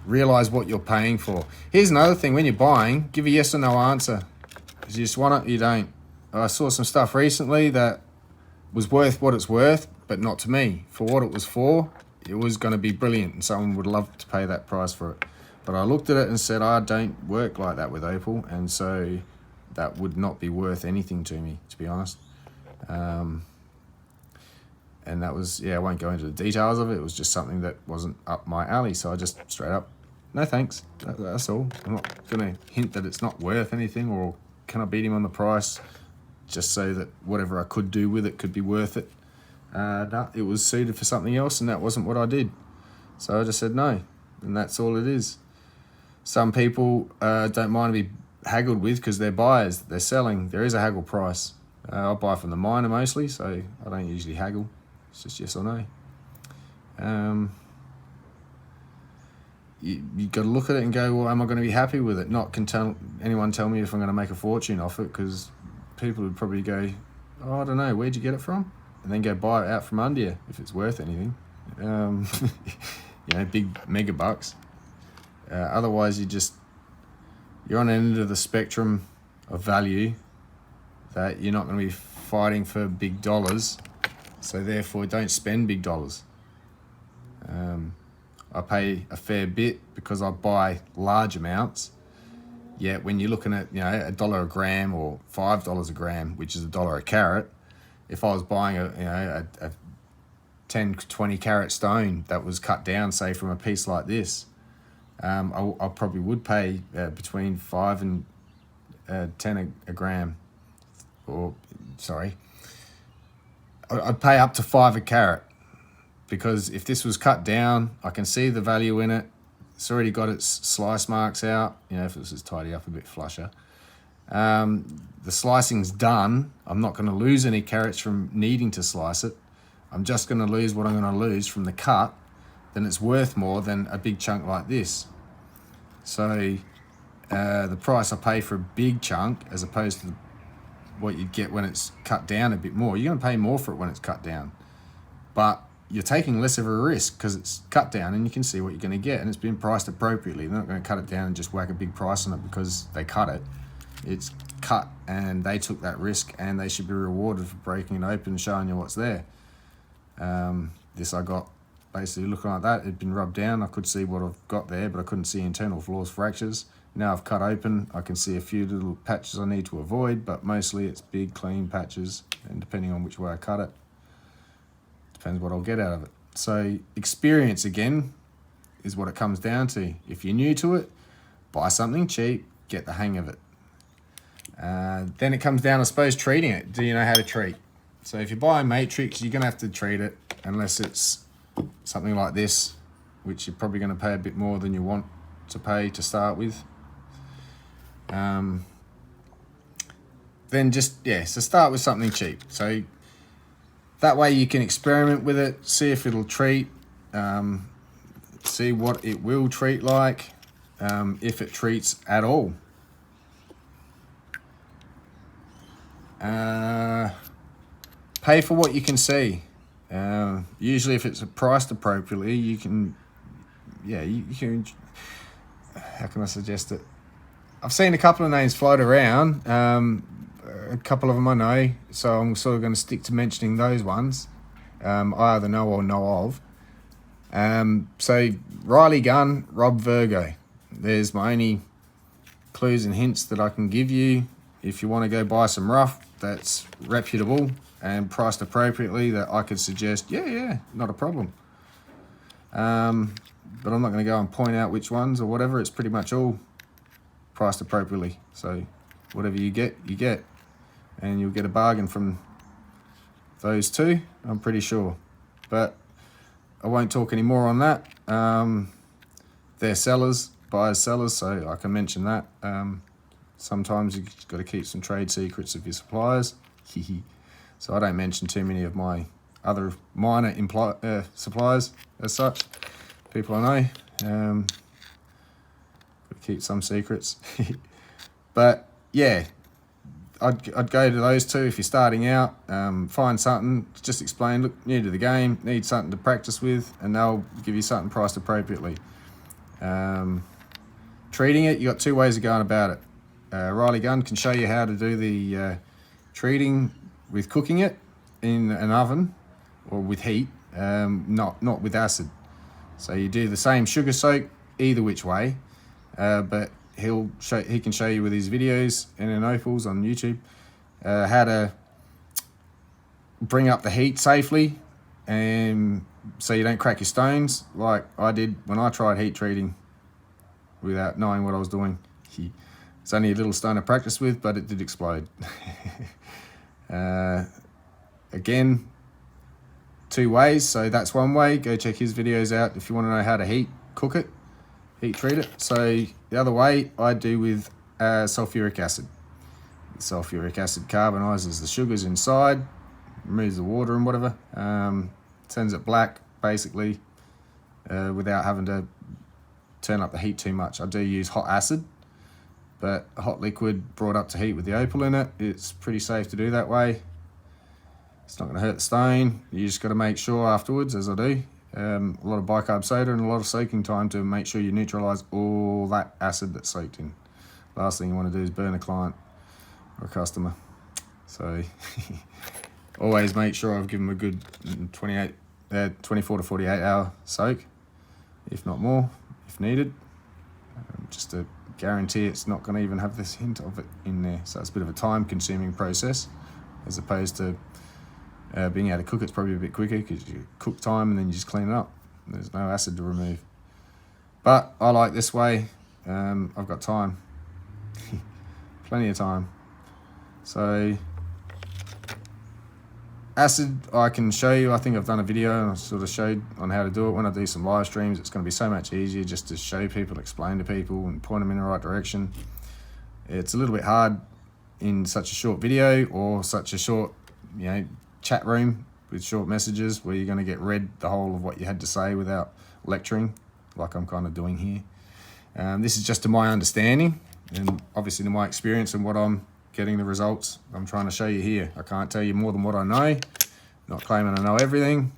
realize what you're paying for. Here's another thing: when you're buying, give a yes or no answer. If you just want it, you don't. I saw some stuff recently that was worth what it's worth, but not to me. For what it was for, it was going to be brilliant and someone would love to pay that price for it. But I looked at it and said, I don't work like that with Opal, and so that would not be worth anything to me, to be honest. And that was, yeah, I won't go into the details of it. It was just something that wasn't up my alley. So I just straight up, no thanks. That's all. I'm not going to hint that it's not worth anything, or can I beat him on the price just so that whatever I could do with it could be worth it. No, it was suited for something else, and that wasn't what I did. So I just said no, and that's all it is. Some people don't mind to be haggled with because they're buyers, they're selling. There is a haggle price. I buy from the miner mostly, so I don't usually haggle. It's just yes or no. You got to look at it and go, well, am I going to be happy with it? Not can anyone tell me if I'm going to make a fortune off it, because people would probably go, oh, I don't know, where'd you get it from? And then go buy it out from under you if it's worth anything. You know, big mega bucks. Otherwise, you're on an end of the spectrum of value that you're not going to be fighting for big dollars. So therefore, don't spend big dollars. I pay a fair bit because I buy large amounts. Yet when you're looking at, you know, $1 a gram or $5 a gram, which is $1 a carat, if I was buying a 10, 20 carat stone that was cut down, say from a piece like this, I probably would pay between 5 and 10 a gram, or sorry, I'd pay up to 5 a carat, because if this was cut down, I can see the value in it. It's already got its slice marks out. You know, if it was just tidy up a bit flusher. The slicing's done. I'm not going to lose any carats from needing to slice it. I'm just going to lose what I'm going to lose from the cut. Then it's worth more than a big chunk like this. So the price I pay for a big chunk, as opposed to what you'd get when it's cut down a bit more, you're going to pay more for it when it's cut down. But you're taking less of a risk because it's cut down and you can see what you're going to get, and it's been priced appropriately. They're not going to cut it down and just whack a big price on it because they cut it. It's cut and they took that risk, and they should be rewarded for breaking it open and showing you what's there. This I got basically looking like that. It'd been rubbed down. I could see what I've got there, but I couldn't see internal flaws, fractures. Now I've cut open, I can see a few little patches I need to avoid, but mostly it's big, clean patches, and depending on which way I cut it, depends what I'll get out of it. So experience, again, is what it comes down to. If you're new to it, buy something cheap, get the hang of it. Then it comes down, I suppose, treating it. Do you know how to treat? So if you buy a matrix, you're going to have to treat it, unless it's something like this, which you're probably going to pay a bit more than you want to pay to start with. Then just, yeah, so start with something cheap. So that way you can experiment with it, see if it'll treat, see what it will treat like, if it treats at all. Pay for what you can see. Usually if it's priced appropriately, you can, yeah, you can, how can I suggest it? I've seen a couple of names float around, a couple of them I know, so I'm sort of going to stick to mentioning those ones. I either know or know of. So Riley Gunn, Rob Virgo. There's my only clues and hints that I can give you. If you want to go buy some rough that's reputable and priced appropriately, that I could suggest, yeah, not a problem. But I'm not going to go and point out which ones or whatever. It's pretty much all priced appropriately. So whatever you get, and you'll get a bargain from those two, I'm pretty sure. But I won't talk any more on that. They're sellers, buyers, sellers, so I can mention that. Sometimes you've got to keep some trade secrets of your suppliers. So I don't mention too many of my other minor suppliers as such. People I know. Got to keep some secrets. But yeah, I'd go to those two if you're starting out. Find something, just explain, look, new to the game, need something to practice with, and they'll give you something priced appropriately. Treating it, you got two ways of going about it. Riley Gunn can show you how to do the treating with cooking it in an oven or with heat, not with acid. So you do the same sugar soak either which way, but he can show you with his videos and in opals on YouTube how to bring up the heat safely, and so you don't crack your stones like I did when I tried heat treating without knowing what I was doing. It's only a little stone to practice with, but it did explode. Again, 2 ways, so that's one way. Go check his videos out if you want to know how to heat treat it. So the other way I do with sulfuric acid. The sulfuric acid carbonizes the sugars inside, removes the water and whatever, turns it black basically, without having to turn up the heat too much. I do use hot acid, but a hot liquid brought up to heat with the opal in it, it's pretty safe to do that way. It's not going to hurt the stone. You just got to make sure afterwards, as I do, a lot of bicarb soda and a lot of soaking time to make sure you neutralize all that acid that's soaked in. Last thing you want to do is burn a client or a customer. So always make sure I've given them a good 24 to 48 hour soak, if not more, if needed, just to guarantee it's not going to even have this hint of it in there. So it's a bit of a time consuming process, as opposed to being able to cook it's probably a bit quicker, because you cook time and then you just clean it up. There's no acid to remove. But I like this way. I've got time. Plenty of time. So acid I can show you. I think I've done a video and I sort of showed on how to do it. When I do some live streams, it's going to be so much easier just to show people, explain to people and point them in the right direction. It's a little bit hard in such a short video or such a short, chat room with short messages where you're going to get read the whole of what you had to say without lecturing like I'm kind of doing here. This is just to my understanding and obviously to my experience and what I'm getting the results I'm trying to show you here. I can't tell you more than what I know, not claiming I know everything.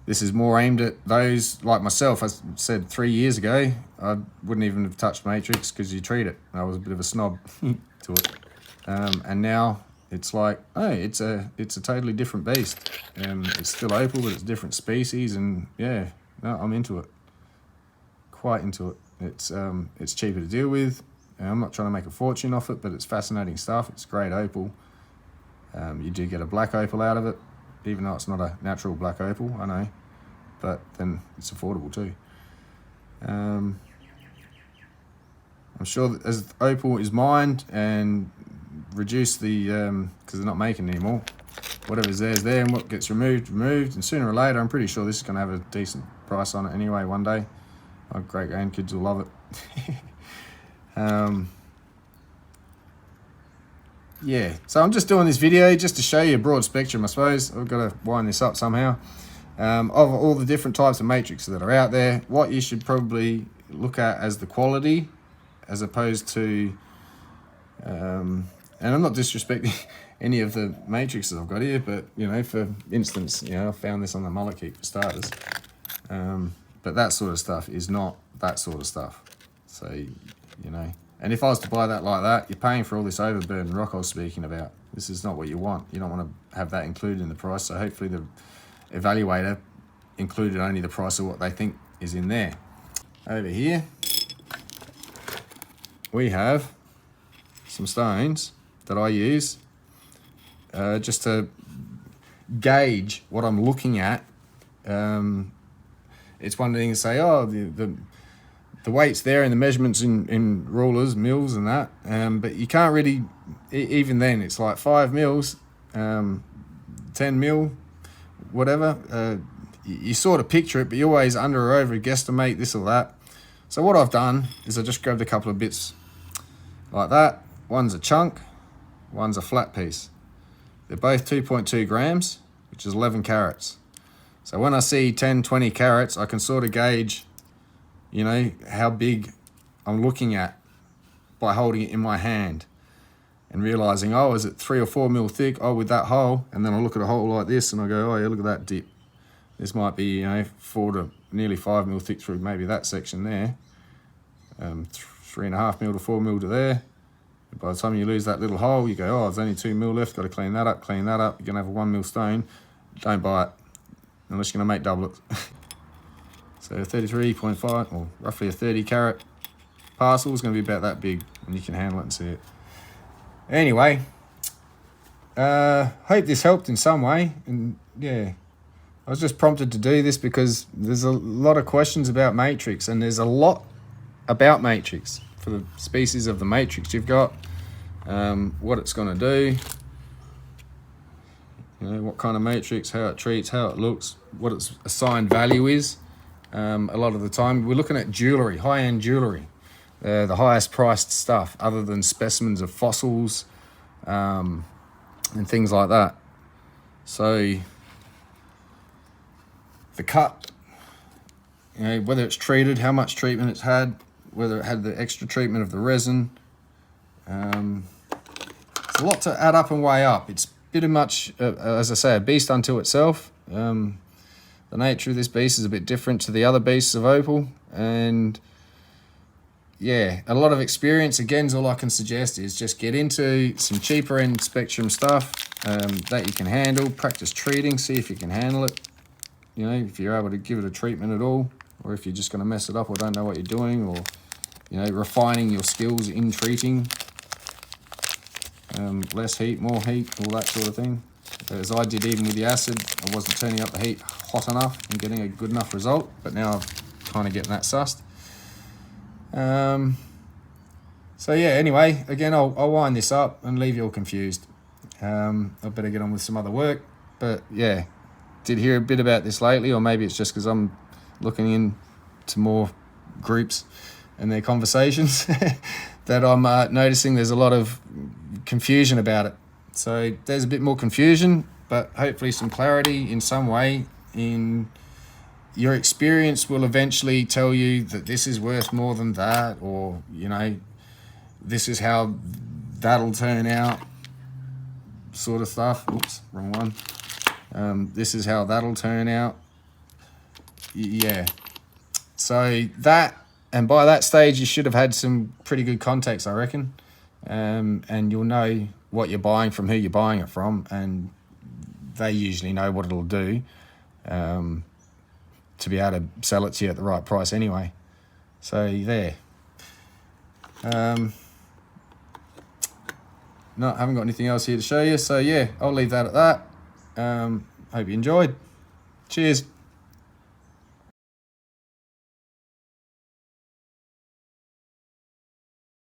This is more aimed at those like myself. As I said 3 years ago, I wouldn't even have touched Matrix because you treat it. I was a bit of a snob to it. And now it's like, oh, it's a totally different beast. It's still opal, but it's a different species, and yeah, no, I'm into it. Quite into it. It's cheaper to deal with. I'm not trying to make a fortune off it, but it's fascinating stuff. It's great opal. You do get a black opal out of it, even though it's not a natural black opal, I know, but then it's affordable too. I'm sure that as opal is mined and reduce the, because they're not making it anymore, whatever's there is there, and what gets removed, and sooner or later, I'm pretty sure this is going to have a decent price on it anyway one day. My great grandkids will love it. Yeah, so I'm just doing this video just to show you a broad spectrum, I suppose. I've got to wind this up somehow. Of all the different types of matrixes that are out there, what you should probably look at as the quality, as opposed to, and I'm not disrespecting any of the matrixes I've got here, but, for instance, I found this on the mullet keep for starters. But that sort of stuff is not that sort of stuff. So, and if I was to buy that like that, you're paying for all this overburden rock I was speaking about. This is not what you want. You don't want to have that included in the price. So hopefully the evaluator included only the price of what they think is in there. Over here, we have some stones that I use just to gauge what I'm looking at. It's one thing to say, oh, the weight's there and the measurements in rulers, mils and that, but you can't really, even then, it's like 5 mils, 10 mil, whatever. You sort of picture it, but you always under or over guesstimate this or that. So what I've done is I just grabbed a couple of bits like that. One's a chunk, one's a flat piece. They're both 2.2 grams, which is 11 carats. So when I see 10, 20 carats, I can sort of gauge, how big I'm looking at by holding it in my hand and realizing, oh, is it 3 or 4 mil thick? Oh, with that hole. And then I look at a hole like this and I go, oh yeah, look at that dip. This might be, 4 to nearly 5 mil thick through maybe that section there. 3.5 mil to 4 mil to there. And by the time you lose that little hole, you go, oh, there's only 2 mil left. Got to clean that up, You're going to have a 1 mil stone. Don't buy it unless you're going to make doublets. So 33.5, or roughly a 30 carat parcel is going to be about that big, and you can handle it and see it. Anyway, hope this helped in some way. And yeah, I was just prompted to do this because there's a lot of questions about matrix, and there's a lot about matrix for the species of the matrix you've got, what it's going to do, you know, what kind of matrix, how it treats, how it looks, what its assigned value is. A lot of the time we're looking at jewelry, high-end jewelry, the highest priced stuff other than specimens of fossils and things like that. So the cut, you know, whether it's treated, how much treatment it's had, whether it had the extra treatment of the resin. It's a lot to add up and weigh up. It's pretty much, as I say, a beast unto itself. The nature of this beast is a bit different to the other beasts of opal, and yeah, a lot of experience. Again, is all I can suggest is just get into some cheaper end spectrum stuff that you can handle. Practice treating, see if you can handle it. You know, if you're able to give it a treatment at all, or if you're just going to mess it up or don't know what you're doing, or, you know, refining your skills in treating. Less heat, more heat, all that sort of thing. As I did even with the acid, I wasn't turning up the heat hot enough and getting a good enough result, but now I'm kind of getting that sussed. So yeah, anyway, again, I'll wind this up and leave you all confused. I better get on with some other work, but yeah, did hear a bit about this lately, or maybe it's just because I'm looking into more groups and their conversations that I'm noticing there's a lot of confusion about it. So there's a bit more confusion, but hopefully some clarity in some way. In your experience will eventually tell you that this is worth more than that, or, you know, this is how that'll turn out, sort of stuff. Oops, wrong one. This is how that'll turn out. Yeah. So that, and by that stage, you should have had some pretty good context, I reckon. And you'll know what you're buying from who you're buying it from, and they usually know what it'll do to be able to sell it to you at the right price anyway. So there. No, I haven't got anything else here to show you. So yeah, I'll leave that at that. Hope you enjoyed. Cheers.